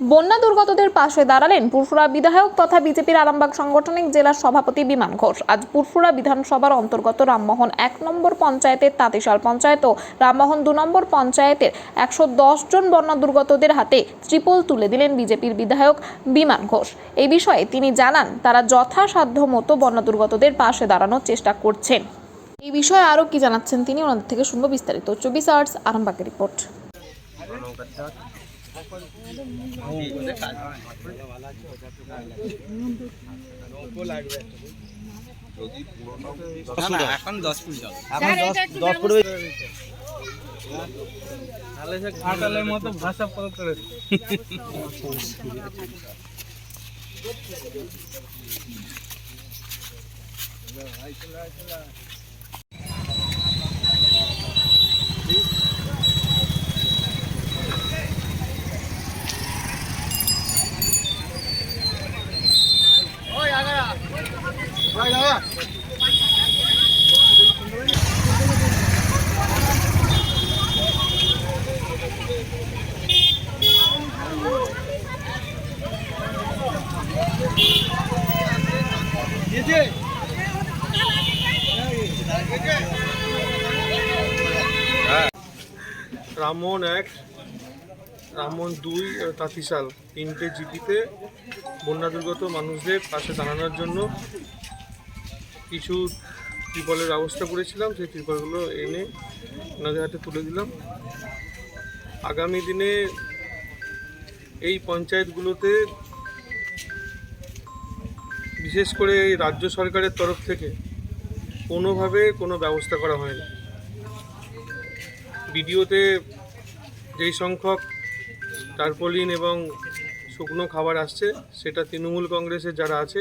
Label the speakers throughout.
Speaker 1: বন্যা দুর্গতদের পাশে দাঁড়ালেন পুরফুরা বিধায়ক তথা বিজেপির আরামবাগ সাংগঠনিক জেলার সভাপতি বিমান ঘোষ। আজ পুরফুরা বিধানসভার অন্তর্গত রামমোহন 1 নম্বর পঞ্চায়েতের তাঁতিশাল পঞ্চায়েত ও রামমোহন 2 নম্বর পঞ্চায়েতের 110 জন বন্যা দুর্গতদের হাতে ত্রিপল তুলে দিলেন বিজেপির বিধায়ক বিমান ঘোষ। এই বিষয়ে তিনি জানান, তারা যথাসাধ্য মতো বন্যা দুর্গতদের পাশে দাঁড়ানোর চেষ্টা করছেন। এই বিষয়ে আরও কি জানাচ্ছেন তিনি, ওনাদের থেকে শুনবো বিস্তারিত। 24 আওয়ার্স আরামবাগের রিপোর্ট।
Speaker 2: এখন 10 ফুট জল, তাহলে সে ঘাটালের মতো ভাষা প্রয়োগ করে।
Speaker 3: রামমোহন 1, রামমোহন 2 তাঁতিশাল 3টে জিপিতে বন্যা দুর্গত মানুষদের পাশে দাঁড়ানোর জন্য কিছু ত্রিপলের ব্যবস্থা করেছিলাম। সেই ত্রিপলগুলো এনে ওনাদের হাতে তুলে দিলাম। আগামী দিনে এই পঞ্চায়েতগুলোতে বিশেষ করে এই রাজ্য সরকারের তরফ থেকে কোনোভাবে কোনো ব্যবস্থা করা হয়নি। ভিডিওতে যেই সংখ্যক টারপলিন এবং শুকনো খাবার আসছে, সেটা তৃণমূল কংগ্রেসের যারা আছে,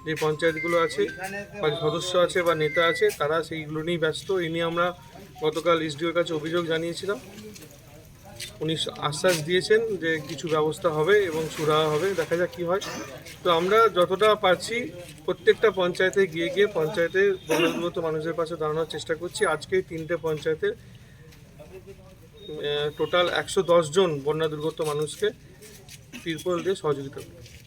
Speaker 3: যে পঞ্চায়েতগুলো আছে বা সদস্য আছে বা নেতা আছে, তারা সেইগুলো নিয়েই ব্যস্ত। এই নিয়ে আমরা গতকাল এসডিওর কাছে অভিযোগ জানিয়েছিলাম। উনি আশ্বাস দিয়েছেন যে কিছু ব্যবস্থা হবে এবং সুরাহা হবে, দেখা যাক কী হয়। তো আমরা যতটা পারছি প্রত্যেকটা পঞ্চায়েতে গিয়ে গিয়ে পঞ্চায়েতে বন্যা দুর্গত মানুষদের পাশে দাঁড়ানোর চেষ্টা করছি। আজকে 3টে পঞ্চায়েতের টোটাল 110 জন বন্যা দুর্গত মানুষকে ত্রিপল দিয়ে সহযোগিতা করি।